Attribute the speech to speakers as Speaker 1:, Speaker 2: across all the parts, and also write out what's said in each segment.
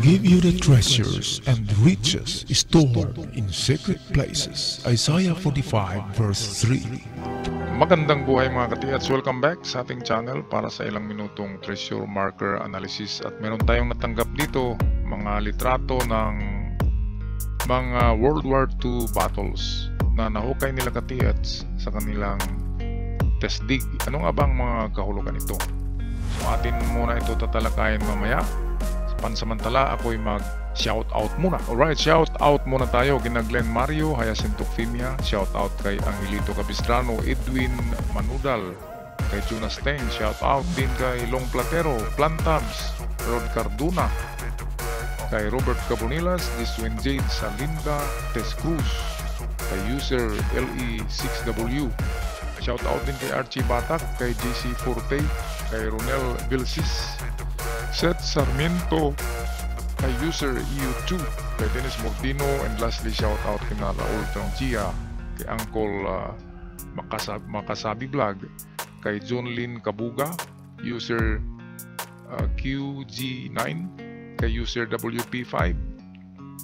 Speaker 1: give you the treasures and riches stored in secret places. Isaiah 45 verse 3.
Speaker 2: Magandang buhay mga katiyats, welcome back sa ating channel para sa ilang minutong treasure marker analysis. At meron tayong natanggap dito mga litrato ng mga World War II battles na nahukay nila katiyats sa kanilang test dig. Ano nga bang mga kahulugan ito? So atin muna ito tatalakayin mamaya. Pansamantala ako'y mag-shout out muna. Alright, shout out muna tayo kina Glenn Mario, Hyacinto Fimia, shout out kay Angelito Capistrano, Edwin Manudal, kay Jonas Teng, shout out din kay Long Platero, Plantabs, Rod Carduna, kay Robert Cabonilas, Diswin Jade Salinda, Tess Cruz, kay user LE6W, shout out din kay Archie Batak, kay JC Forte, kay Ronel Vilsis, Seth Sarmiento, kay user EU2, kay Dennis Mordino, and lastly shout out kina Raul Trangia, kay Uncle Makasabi Vlog, kay John Lynn Kabuga, user QG9, kay user WP5,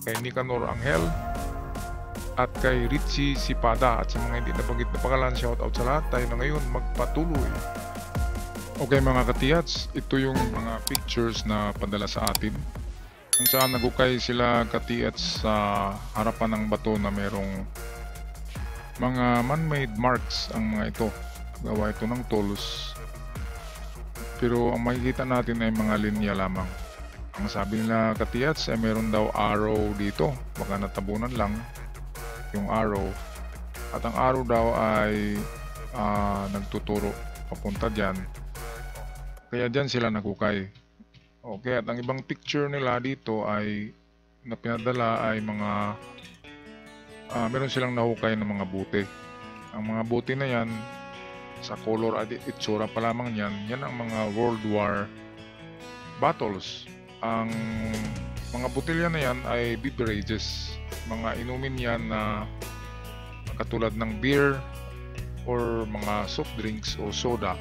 Speaker 2: kay Nicanor Angel, at kay Richie Sipada. At sa mga hindi nabanggit na pangalan, shout out sa lahat. Tayo na ngayon magpatuloy. Okay mga katiyats, ito yung mga pictures na padala sa atin kung saan nagukay sila katiyats sa harapan ng bato na merong mga man-made marks. Ang mga ito, gawa ito ng tools, pero ang makikita natin ay mga linya lamang. Ang sabi nila katiyats ay meron daw arrow dito, baka natabunan lang yung arrow, at ang arrow daw ay nagtuturo papunta dyan. Kaya dyan sila nagukay. Okay, at ang ibang picture nila dito ay na pinadala ay mga meron silang nahukay ng mga buti. Ang mga buti na yan, sa color at itsura pa lamang yan, yan ang mga World War battles. Ang mga butilya na yan ay beverages. Mga inumin yan na katulad ng beer or mga soft drinks o soda.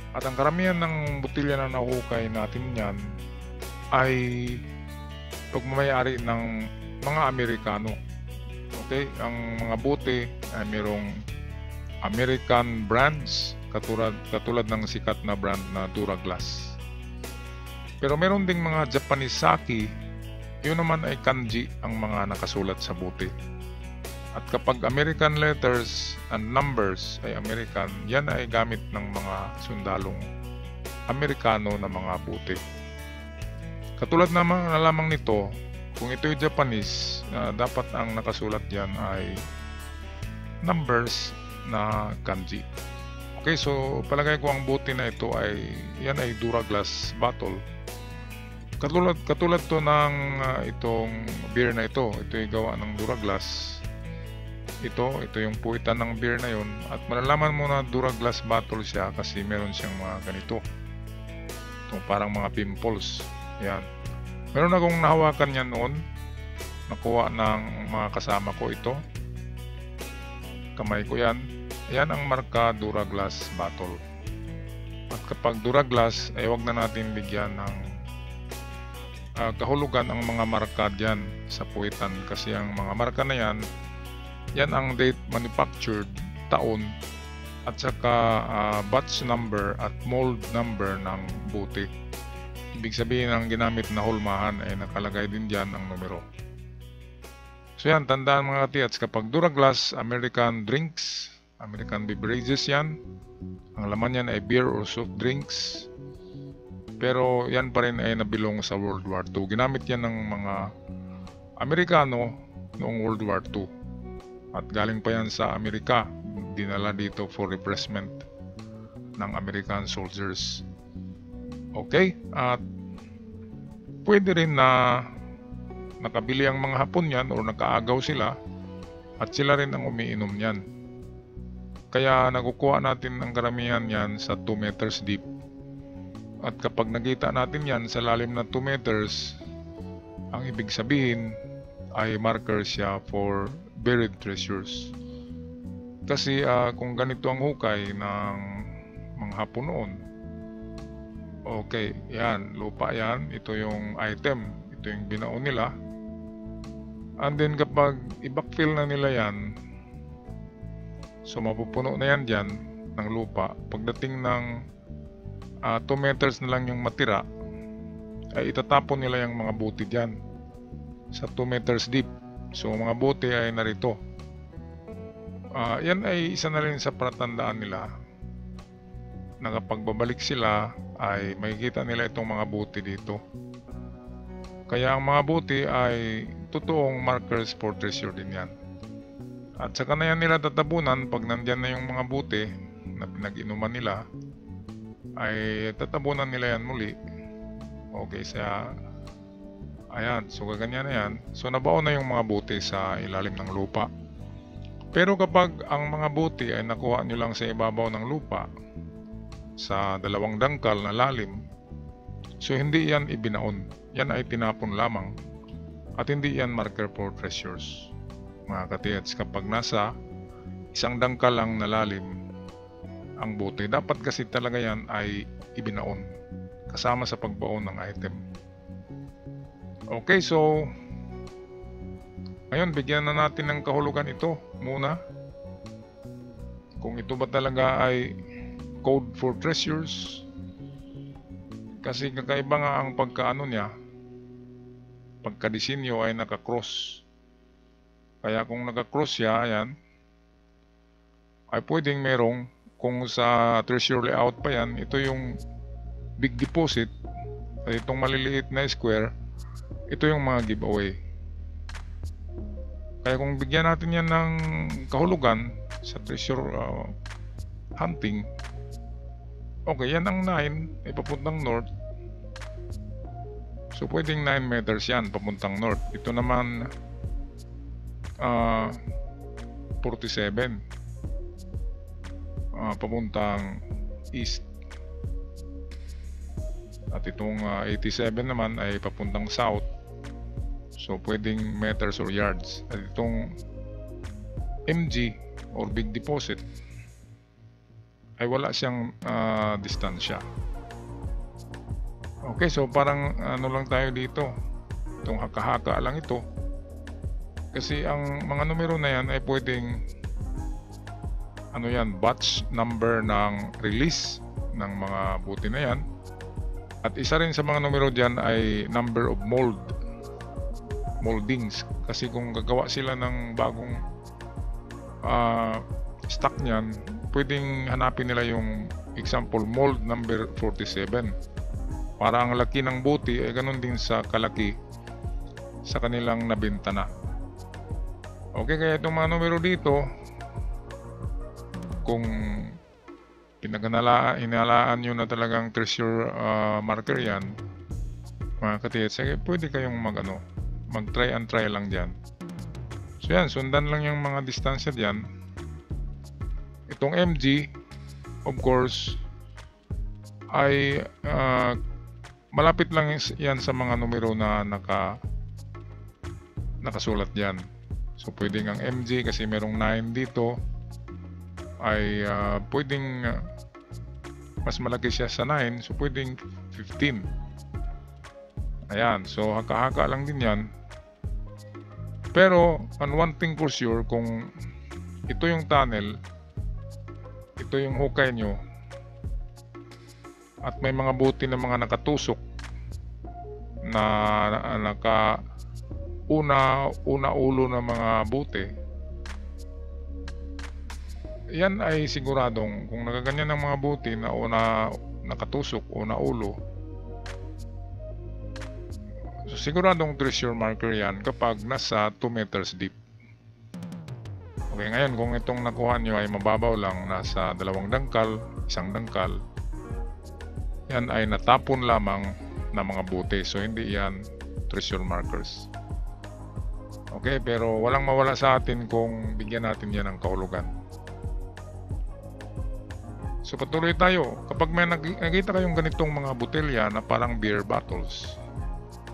Speaker 2: At ang karamihan ng butilya na nahukay natin yan ay pagmamayari ng mga Amerikano. Okay, ang mga bote ay mayroong American brands katulad ng sikat na brand na Duraglass. Pero meron ding mga Japanese sake, yun naman ay kanji ang mga nakasulat sa bote. At kapag American letters and numbers ay American, yan ay gamit ng mga sundalong Amerikano na mga bote. Katulad naman na lamang nito, kung ito'y Japanese, dapat ang nakasulat yan ay numbers na kanji. Okay, so palagay ko ang bote na ito ay yan ay Duraglass bottle. Katulad to ng itong beer na ito ay gawa ng Duraglass. Ito yung puwitan ng beer na yun, at malalaman mo na Duraglass bottle siya kasi meron siyang mga ganito. Ito parang mga pimples. Yan. Meron akong nahawakan yan noon. Nakuha ng mga kasama ko ito. Kamay ko yan. Yan ang marka Duraglass bottle. At kapag Duraglass ay huwag na natin bigyan ng kahulugan ang mga marka dyan sa puwitan, kasi ang mga marka na yan, yan ang date manufactured, taon, at saka batch number at mold number ng bote. Ibig sabihin ang ginamit na hulmahan ay nakalagay din dyan ang numero. So yan, tandaan mga katiyats, kapag Duraglass, American drinks, American beverages yan. Ang laman yan ay beer or soft drinks. Pero yan pa rin ay nabilong sa World War II. Ginamit yan ng mga Amerikano noong World War II. At galing pa yan sa Amerika, dinala dito for refreshment ng American soldiers. Okay, at pwede rin na nakabili ang mga Hapon yan o nakaagaw sila at sila rin ang umiinom yan. Kaya nakukuha natin ang karamihan yan sa 2 meters deep. At kapag nakita natin yan sa lalim na 2 meters, ang ibig sabihin ay marker siya for buried treasures. Kasi kung ganito ang hukay ng mga Hapon noon, Okay, yan, lupa yan. Ito yung item. Ito yung binaon nila. And then kapag i-backfill na nila yan, so mapupuno na yan dyan ng lupa. Pagdating ng 2 meters na lang yung matira, ay itatapon nila yung mga buti dyan sa 2 meters deep. So mga buti ay narito. Yan ay isa na rin sa palatandaan nila na kapag babalik sila ay makikita nila itong mga buti dito. Kaya ang mga buti ay totoong markers for treasure din yan. At saka na yan nila tatabunan pag nandyan na yung mga buti na pinag-inuman nila, ay tatabunan nila yan muli. Okay, ayan, so gaganyan na yan. So nabaon na yung mga buti sa ilalim ng lupa. Pero kapag ang mga buti ay nakuha nyo lang sa ibabaw ng lupa, sa 2 dangkal na lalim, so hindi yan ibinaon. Yan ay tinapon lamang. At hindi yan marker for treasures. Mga katiyats, kapag nasa 1 dangkal lang na lalim ang buti, dapat kasi talaga yan ay ibinaon kasama sa pagbaon ng item. Okay, so ngayon bigyan na natin ng kahulugan ito muna. Kung ito ba talaga ay code for treasures, kasi kakaiba nga ang pagkaano niya, pagkadisenyo ay naka-cross. Kaya kung naka-cross siya, ayan, ay pwedeng merong, kung sa treasure layout pa yan, ito yung big deposit, at itong maliliit na square, ito yung mga giveaway. Kaya kung bigyan natin yan ng kahulugan sa treasure hunting, okay, yan ang 9 ay papuntang north. So pwedeng 9 meters yan papuntang north. Ito naman 47 papuntang east. At itong 87 naman ay papuntang south. So pwedeng meters or yards. At itong MG or big deposit ay wala siyang distansya. Okay, so parang ano lang tayo dito. Itong haka-haka lang ito. Kasi ang mga numero na yan ay pwedeng ano yan, batch number ng release ng mga buti na yan. At isa rin sa mga numero dyan ay number of moldings. Kasi kung gagawa sila ng bagong stock niyan, pwedeng hanapin nila yung example mold number 47. Para ang laki ng buti ay ganun din sa kalaki sa kanilang nabenta na. Okay, kaya itong mga numero dito, kung inalaan nyo na talagang treasure marker yan, mga katiyat, sige, pwede kayong mag-try and try lang dyan. So yan, sundan lang yung mga distansya dyan. Itong MG, of course, ay malapit lang yan sa mga numero na nakasulat dyan. So pwedeng ang MG kasi merong 9 dito ay pwedeng mas malaki siya sa 9, so pwedeng 15. Ayan, so haka-haka lang din yan. Pero on one thing for sure, kung ito yung tunnel, ito yung hukay nyo, at may mga buti na mga nakatusok na una ulo ng mga buti, yan ay siguradong kung nagaganyan ng mga buti na nakatusok una ulo, so siguradong treasure marker yan kapag nasa 2 meters deep. Okay, ngayon kung itong nakuha nyo ay mababaw lang, nasa 2 dangkal, 1 dangkal, yan ay natapon lamang na mga buti, so hindi yan treasure markers. Okay, pero walang mawala sa atin kung bigyan natin yan ng kahulugan. So patuloy tayo. Kapag may nakita kayong ganitong mga botelya na parang beer bottles,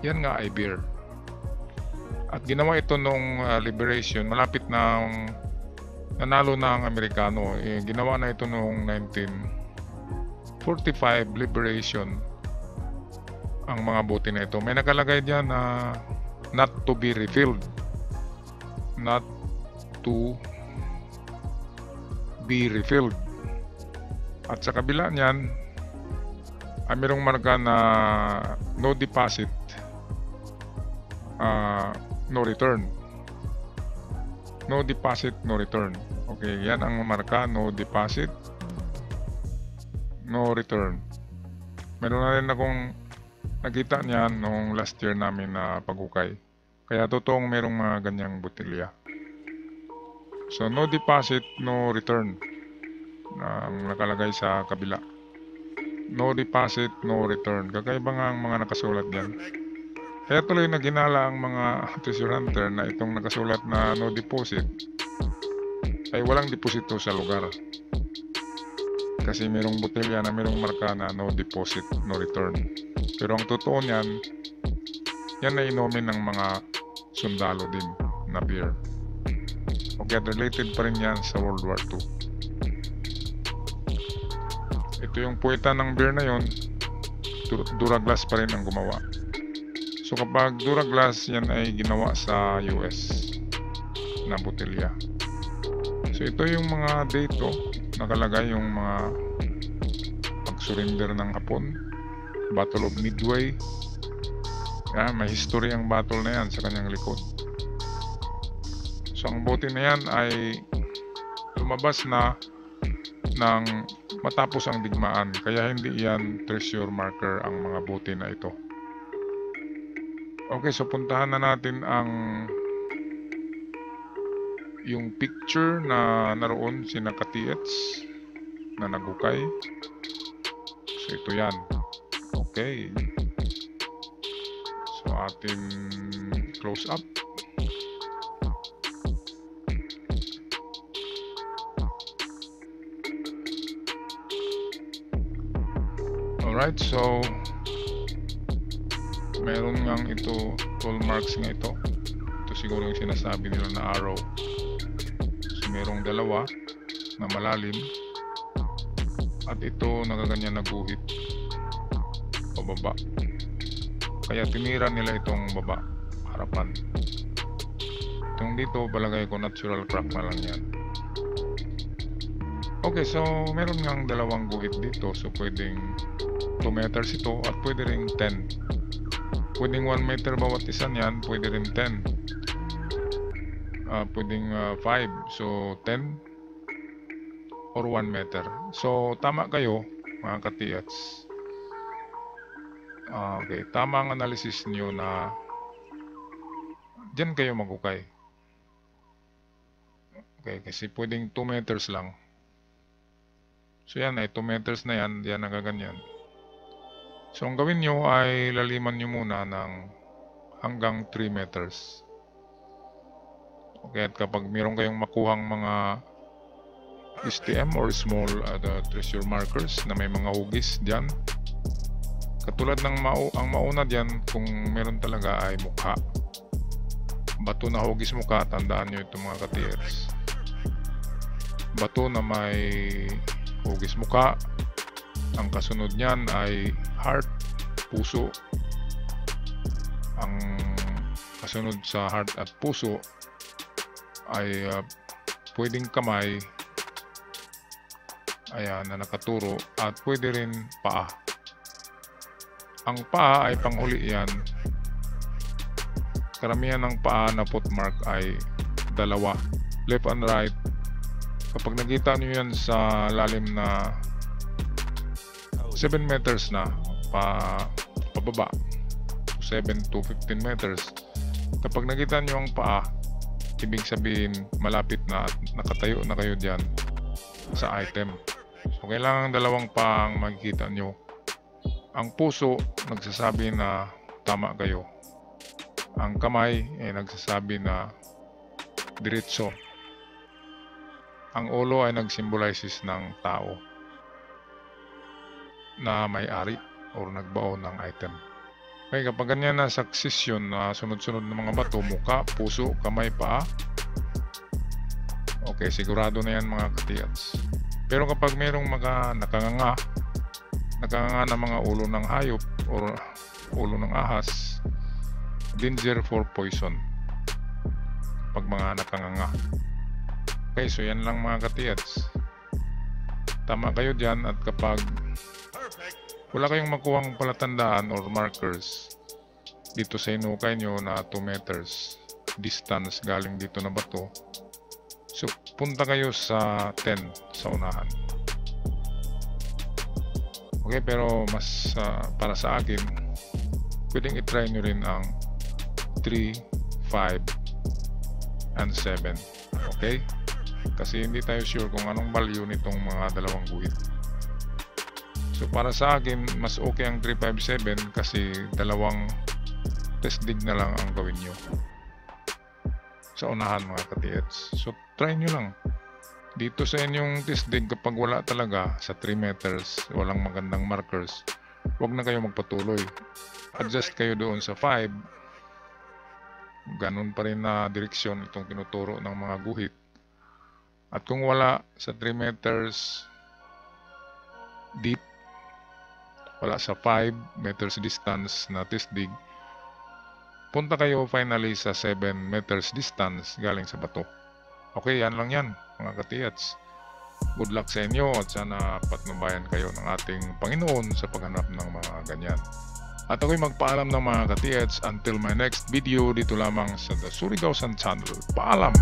Speaker 2: yan nga ay beer. At ginawa ito nung liberation, malapit na nanalo na ang Amerikano. Ginawa na ito nung 1945 liberation ang mga bote na ito. May nakalagay diyan na not to be refilled. Not to be refilled. At sa kabila niyan ay mayroong marka na no deposit, no return. No deposit, no return. Okay, yan ang marka, no deposit, no return. Meron na rin akong nakita niyan nung last year namin na paghukay. Kaya totoong merong mga ganyang botelya. So, no deposit, no return ang nakalagay sa kabila. No deposit, no return. Kakaiba nga ang mga nakasulat diyan. Kaya tuloy na ginala ang mga treasure hunter na itong nakasulat na no deposit ay walang deposito sa lugar. Kasi merong botelya na merong marka na no deposit, no return. Pero ang totoo niyan, yan na inumin ng mga sundalo din na beer. Okay, related pa rin yan sa World War II. Ito yung puweta ng beer na yon, Duraglass pa rin ang gumawa. So kapag Duraglass, yan ay ginawa sa US na botelya. So ito yung mga date, nakalagay yung mga pag-surrender ng Hapon, Battle of Midway. Yan, may history ang battle na yan sa kanyang likod. So ang bote na yan ay lumabas na ng matapos ang digmaan, kaya hindi yan treasure marker ang mga bote na ito. Okay, so puntahan na natin yung picture na naroon si Nakatiets na naghukay. So ito yan. Okay. So ating close up. Alright, so meron ngang ito, tool marks nga ito. Ito siguro yung sinasabi nila na arrow. So merong dalawa na malalim. At ito nagaganyan na guhit pababa. Kaya tinira nila itong baba, harapan. Itong dito, palagay ko natural crack na lang yan. Okay, so meron ngang dalawang guhit dito. So pwedeng 2 meters ito at pwede rin 10. Pwedeng 1 meter bawat isa niyan, pwede rin 10. Pwedeng 5. So 10 or 1 meter. So tama kayo mga katiats. Okay, tama ang analysis niyo na diyan kayo maghukay. Okay, kasi pwedeng 2 meters lang. So yan ay 2 meters na yan, yan nagaganyan. So ang gawin nyo ay laliman nyo muna ng hanggang 3 meters. Okay, at kapag meron kayong makuhang mga STM or small treasure markers na may mga hugis dyan, katulad ng ang mauna dyan, kung meron talaga ay mukha, bato na hugis mukha, tandaan nyo ito mga katiers. Bato na may hugis mukha, ang kasunod niyan ay heart, puso. Ang kasunod sa heart at puso ay pwedeng kamay, ayan, na nakaturo, at pwede rin paa. Ang paa ay panghuli yan. Karamihan ng paa na footmark ay dalawa, left and right. Kapag nakita nyo yan sa lalim na 7 meters na pababa, 7 to 15 meters, kapag nakita nyo ang paa, ibig sabihin malapit na at nakatayo na kayo dyan sa item. So kailangan dalawang paa ang makikita nyo. Ang puso nagsasabi na tama kayo. Ang kamay ay nagsasabi na diretso. Ang ulo ay nagsymbolises ng tao na may-ari o nagbaon ng item. Okay, kapag ganyan na succession na sunod-sunod ng mga bato, muka, puso, kamay, paa, okay, sigurado na yan mga katiats. Pero kapag merong mga nakanganga ng mga ulo ng hayop or ulo ng ahas, danger for poison pag mga nakanganga. Okay, so yan lang mga katiyats. Tama kayo dyan, at kapag wala kayong makuhang palatandaan or markers dito sa inukay nyo na 2 meters distance galing dito na bato, so punta kayo sa 10 sa unahan. Okay, pero mas para sa akin, pwedeng itry nyo rin ang 3, 5, and 7. Okay? Kasi hindi tayo sure kung anong value nitong mga dalawang guhit. So para sa akin, mas okay ang 357 kasi dalawang test dig na lang ang gawin nyo sa unahan mga katiyats. So try nyo lang. Dito sa inyong test dig, kapag wala talaga sa 3 meters, walang magandang markers, huwag na kayo magpatuloy. Adjust kayo doon sa 5. Ganun pa rin na direksyon itong tinuturo ng mga guhit. At kung wala sa 3 meters deep, wala sa 5 meters distance na test dig, punta kayo finally sa 7 meters distance galing sa bato. Okay, yan lang yan mga katiyats. Good luck sa inyo at sana patnubayan kayo ng ating Panginoon sa paghanap ng mga ganyan. At ako'y magpaalam ng mga katiyats until my next video dito lamang sa The Surigao San Channel. Paalam!